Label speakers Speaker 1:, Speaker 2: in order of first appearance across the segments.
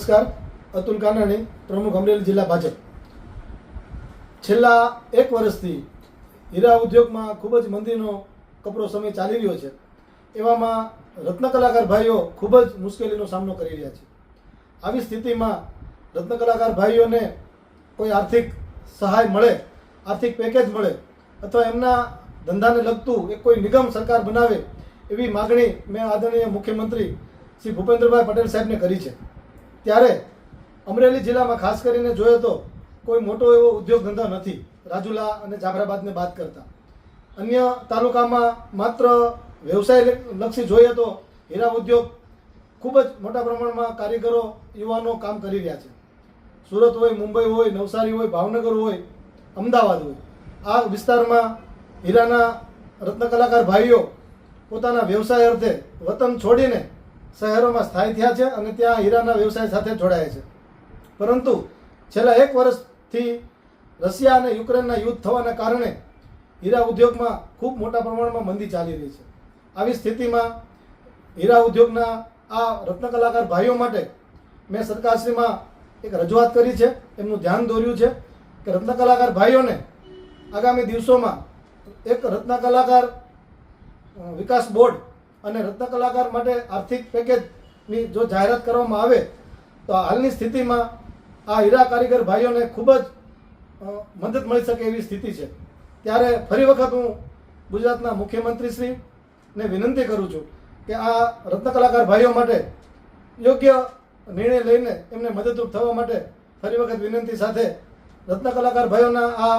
Speaker 1: નમસ્કાર, અતુલ કાનાણી, પ્રમુખ અમરેલી જિલ્લા ભાજપ। છેલ્લા 1 વર્ષથી હીરા ઉદ્યોગમાં ખૂબ જ મંદીનો કપરો સમય ચાલી રહ્યો છે। એવામાં રત્ન કલાકાર ભાઈઓ ખૂબ જ મુશ્કેલીનો સામનો કરી રહ્યા છે। આવી સ્થિતિમાં રત્ન કલાકાર ભાઈઓને કોઈ આર્થિક સહાય મળે, આર્થિક પેકેજ મળે અથવા એમના ધંધાને લગતું એક કોઈ નિગમ સરકાર બનાવે એવી માગણી મેં આદરણીય મુખ્યમંત્રી શ્રી ભૂપેન્દ્રભાઈ પટેલ સાહેબને કરી છે। ત્યારે અમરેલી જિલ્લામાં ખાસ કરીને જોઈએ તો કોઈ મોટો એવો ઉદ્યોગ ધંધો નથી, રાજુલા અને જાફરાબાદને બાદ કરતા। અન્ય તાલુકામાં માત્ર વ્યવસાય લક્ષી જોઈએ તો હીરા ઉદ્યોગ ખૂબ જ મોટા પ્રમાણમાં કારીગરો, યુવાનો કામ કરી રહ્યા છે। સુરત હોય, મુંબઈ હોય, નવસારી હોય, ભાવનગર હોય, અમદાવાદ હોય, આ વિસ્તારમાં હીરાના રત્ન કલાકાર ભાઈઓ પોતાના વ્યવસાય અર્થે વતન છોડીને શહેરોમાં સ્થાયી થયા છે અને ત્યાં હીરાના વ્યવસાય સાથે જોડાયા છે। પરંતુ છેલ્લા 1 વર્ષથી રશિયા અને યુક્રેનના યુદ્ધ થવાના કારણે હીરા ઉદ્યોગમાં ખૂબ મોટા પ્રમાણમાં મંદી ચાલી રહી છે। આવી સ્થિતિમાં હીરા ઉદ્યોગના આ રત્ન કલાકાર ભાઈઓ માટે મેં સરકારશ્રીમાં એક રજૂઆત કરી છે, એમનું ધ્યાન દોર્યું છે કે રત્ન કલાકાર ભાઈઓને આગામી દિવસોમાં એક રત્ન કલાકાર વિકાસ બોર્ડ અને રત્ન કલાકાર માટે આર્થિક પેકેજની જો જાહેરાત કરવામાં આવે તો હાલની સ્થિતિમાં આ હીરા કારીગર ભાઈઓને ખૂબ જ મદદ મળી શકે એવી સ્થિતિ છે। ત્યારે ફરી વખત હું ગુજરાતના મુખ્યમંત્રીશ્રીને વિનંતી કરું છું કે આ રત્ન કલાકાર ભાઈઓ માટે યોગ્ય નિર્ણય લઈને એમને મદદરૂપ થવા માટે ફરી વખત વિનંતી સાથે રત્ન કલાકાર ભાઈઓના આ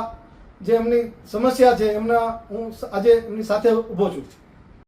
Speaker 1: જે એમની સમસ્યા છે એમના હું આજે એમની સાથે ઊભો છું।